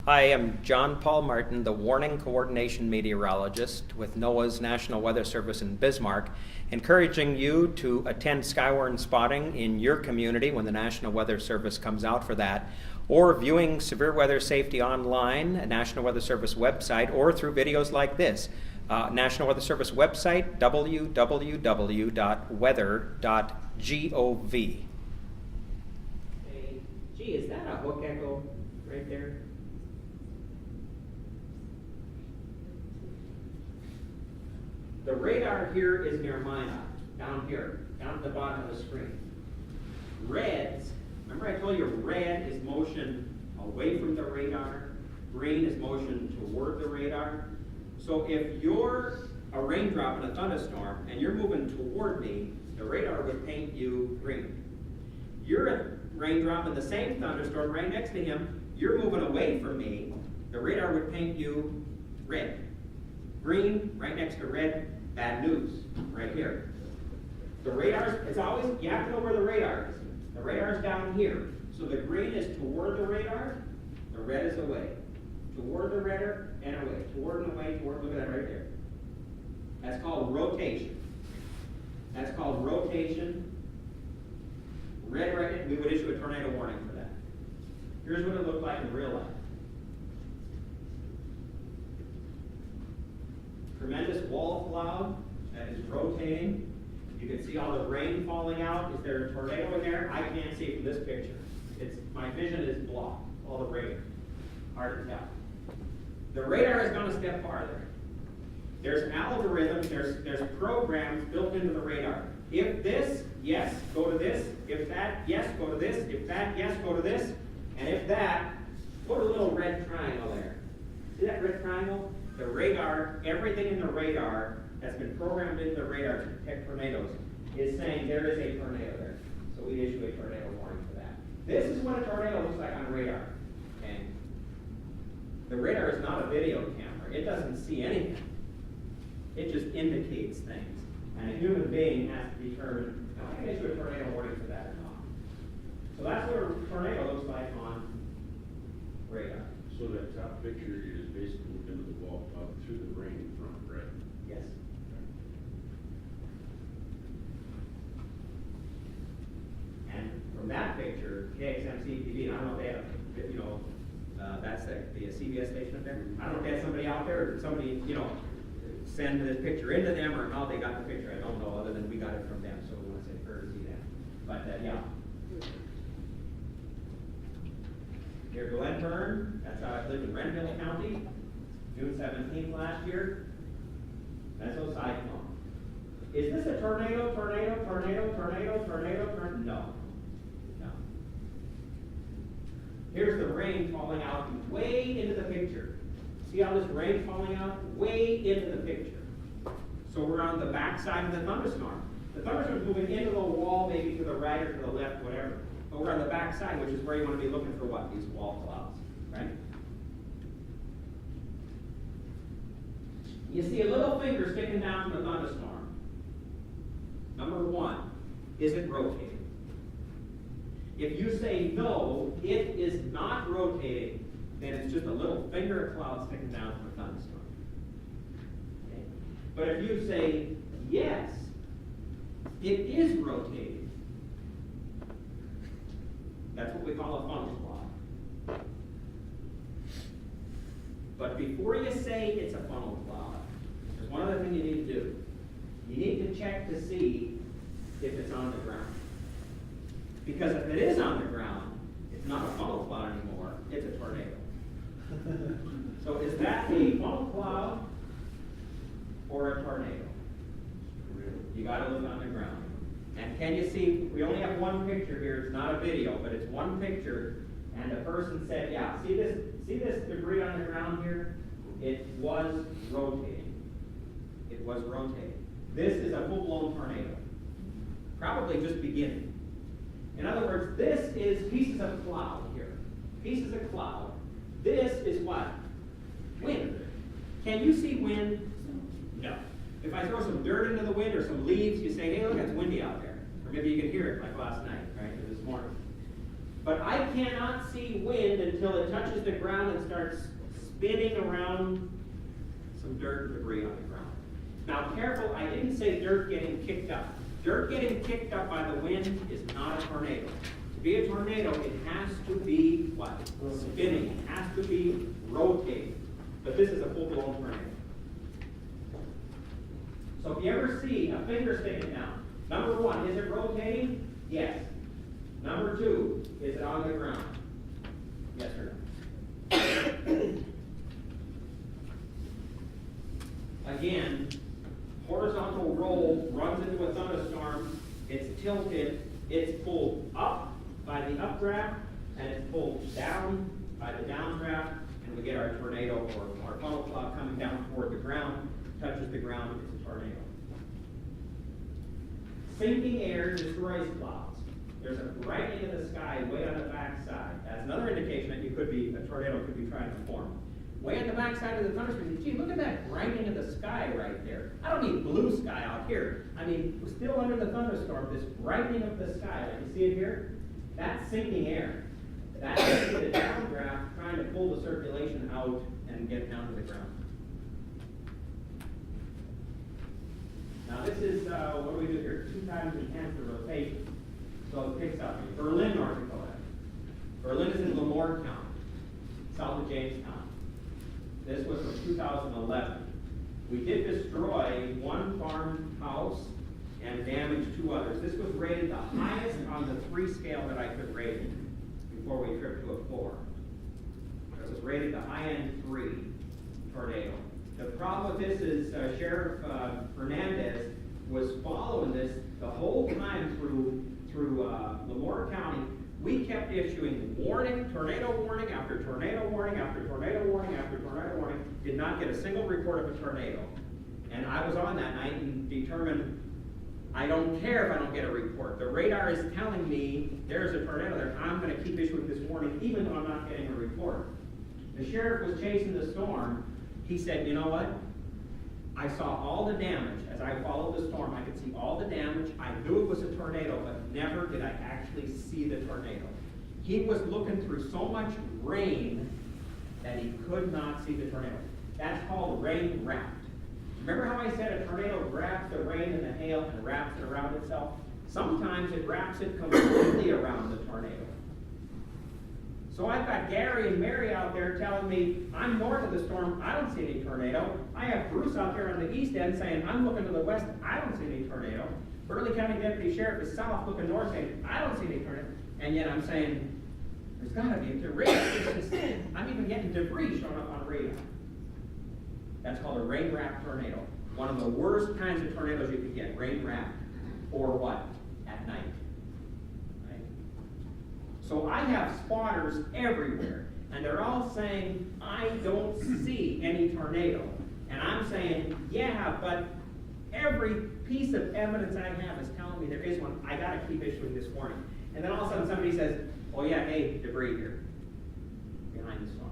Hi, I'm John Paul Martin, the Warning Coordination Meteorologist with NOAA's National Weather Service in Bismarck, encouraging you to attend skywarn spotting in your community when the National Weather Service comes out for that, or viewing severe weather safety online at National Weather Service website, or through videos like this. National Weather Service website, www.weather.gov. Hey, gee, is that a hook echo right there? The radar here is near mine, down here, down at the bottom of the screen. Reds, remember I told you red is motion away from the radar, green is motion toward the radar. So if you're a raindrop in a thunderstorm and you're moving toward me, the radar would paint you green. You're a raindrop in the same thunderstorm right next to him, you're moving away from me, the radar would paint you red. Green, right next to red, bad news, right here. The radar, it's always, you have to know where the radar is. The radar is down here. So the green is toward the radar, the red is away. Toward the radar and away. Toward and away, toward, look at that right there. That's called rotation. That's called rotation. Red right, we would issue a tornado warning for that. Here's what it looked like in real life. Tremendous wall cloud that is rotating. You can see all the rain falling out. Is there a tornado in there? I can't see it from this picture. My vision is blocked, all the rain. Hard to tell. The radar has gone a step farther. There's algorithms, there's programs built into the radar. If this, yes, go to this. If that, yes, go to this. If that, yes, go to this. And if that, put a little red triangle there. See that red triangle? The radar, everything in the radar that's been programmed into the radar to detect tornadoes is saying there is a tornado there. So we issue a tornado warning for that. This is what a tornado looks like on radar. And the radar is not a video camera. It doesn't see anything. It just indicates things. And a human being has to determine, am I going to issue a tornado warning for that or not? So that's what a tornado looks like on radar. So that top picture is basically into the wall up through the rain from, right? Yes. And from that picture, KXM-CTV, and I don't know if they have, that's the CBS station up there. I don't know if they had somebody out there, or somebody, send this picture into them, or how they got the picture. I don't know, other than we got it from them, so we want to say courtesy them. But, yeah. Here's Glen Burn, that's how I lived in Renville County, June 17th last year. Mesocyclone. Is this a tornado? No. No. Here's the rain falling out way into the picture. See how this rain falling out? Way into the picture. So we're on the back side of the thunderstorm. The thunderstorm's moving into the wall, maybe to the right or to the left, whatever. But we're on the back side, which is where you want to be looking for what? These wall clouds, right? You see a little finger sticking down from the thunderstorm. Number one, is it rotating? If you say no, it is not rotating, then it's just a little finger cloud sticking down from the thunderstorm. Okay? But if you say yes, it is rotating. That's what we call a funnel cloud. But before you say it's a funnel cloud, there's one other thing you need to do. You need to check to see if it's on the ground. Because if it is on the ground, it's not a funnel cloud anymore, it's a tornado. So is that a funnel cloud or a tornado? You got to look on the ground. And can you see, we only have one picture here, it's not a video, but it's one picture, and the person said, yeah, see this debris on the ground here? It was rotating. It was rotating. This is a full-blown tornado. Probably just beginning. In other words, this is pieces of cloud here. Pieces of cloud. This is what? Wind. Can you see wind? No. If I throw some dirt into the wind or some leaves, you say, hey, look, it's windy out there. Or maybe you can hear it like last night, right, or this morning. But I cannot see wind until it touches the ground and starts spinning around some dirt and debris on the ground. Now careful, I didn't say dirt getting kicked up. Dirt getting kicked up by the wind is not a tornado. To be a tornado, it has to be what? Spinning. It has to be rotating. But this is a full-blown tornado. So if you ever see a finger sticking down, number one, is it rotating? Yes. Number two, is it on the ground? Yes or no? Again, horizontal roll runs into a thunderstorm, it's tilted, it's pulled up by the updraft, and it's pulled down by the downdraft, and we get our tornado or our funnel cloud coming down toward the ground, touches the ground, it's a tornado. Sinking air destroys clouds. There's a brightening of the sky way on the back side. That's another indication that a tornado could be trying to form. Way on the back side of the thunderstorm, gee, look at that brightening of the sky right there. I don't mean blue sky out here. I mean, we're still under the thunderstorm, this brightening of the sky. Like you see it here? That's sinking air. That's the downdraft trying to pull the circulation out and get down to the ground. Now this is, what do we do here? 2 times 10 for rotation. So it picks up in Berlin, North Dakota. Berlin is in Lamore County, south of Jamestown. This was from 2011. We did destroy one farmhouse and damage 2 others. This was rated the highest on the 3 scale that I could rate it before we tripped to a 4. It was rated the high-end 3 tornado. The problem with this is Sheriff Fernandez was following this the whole time through Lamore County. We kept issuing tornado warning after tornado warning after tornado warning after tornado warning. Did not get a single report of a tornado. And I was on that night and determined, I don't care if I don't get a report. The radar is telling me there's a tornado there. I'm going to keep issuing this warning even though I'm not getting a report. The sheriff was chasing the storm. He said, you know what? I saw all the damage. As I followed the storm, I could see all the damage. I knew it was a tornado, but never did I actually see the tornado. He was looking through so much rain that he could not see the tornado. That's called rain wrapped. Remember how I said a tornado grabs the rain and the hail and wraps it around itself? Sometimes it wraps it completely around the tornado. So I've got Gary and Mary out there telling me, I'm north of the storm, I don't see any tornado. I have Bruce out there on the east end saying, I'm looking to the west, I don't see any tornado. Burley County Deputy Sheriff is south looking north saying, I don't see any tornado. And yet I'm saying, there's gotta be a tornado. I'm even getting debris showing up on radar. That's called a rain-wrapped tornado. One of the worst kinds of tornadoes you can get, rain-wrapped. Or what? At night. So I have spotters everywhere, and they're all saying, I don't see any tornado. And I'm saying, yeah, but every piece of evidence I have is telling me there is one. I gotta keep issuing this warning. And then all of a sudden somebody says, oh yeah, hey, debris here, behind the storm.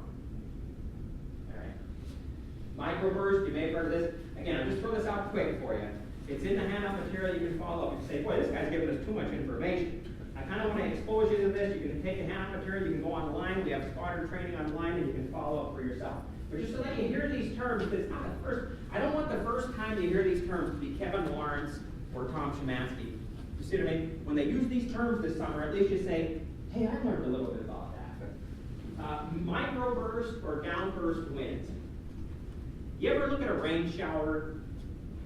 All right. Microburst, you may have heard of this. Again, I'll just throw this out quick for you. It's in the handout material, you can follow up and say, boy, this guy's giving us too much information. I kind of want to expose you to this. You can take the handout material, you can go online. We have spotter training online, and you can follow up for yourself. But just so that you hear these terms, because I don't want the first time you hear these terms to be Kevin Lawrence or Tom Szymanski. You see what I mean? When they use these terms this summer, at least you say, hey, I learned a little bit about that. Microburst or downburst winds. You ever look at a rain shower,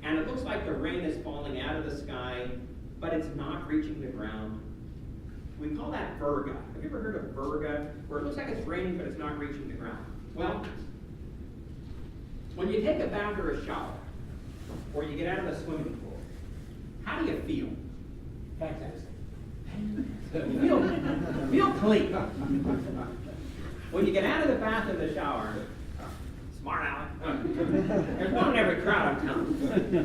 and it looks like the rain is falling out of the sky, but it's not reaching the ground? We call that virga. Have you ever heard of virga? Where it looks like it's raining, but it's not reaching the ground. Well, when you take a bath or a shower, or you get out of the swimming pool, how do you feel? Fantastic. Feel clean. When you get out of the bath or the shower, smart aleck. There's one in every crowd, I'm telling you.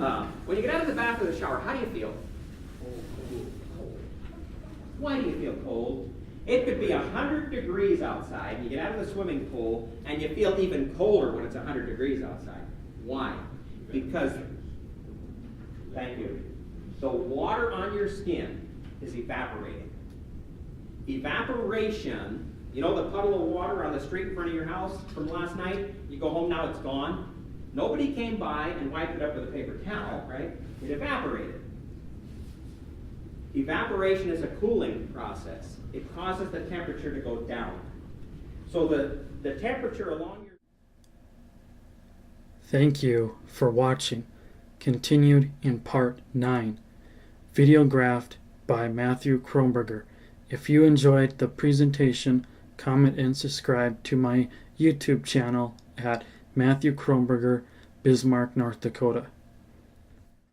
When you get out of the bath or the shower, how do you feel? Why do you feel cold? It could be 100 degrees outside, and you get out of the swimming pool, and you feel even colder when it's 100 degrees outside. Why? Because, thank you, the water on your skin is evaporating. Evaporation, you know the puddle of water on the street in front of your house from last night? You go home now, it's gone. Nobody came by and wiped it up with a paper towel, right? It evaporated. Evaporation is a cooling process. It causes the temperature to go down. So the temperature along your... Thank you for watching. Continued in part 9. Videographed by Matthew Kronberger. If you enjoyed the presentation, comment and subscribe to my YouTube channel at Matthew Kronberger, Bismarck, North Dakota.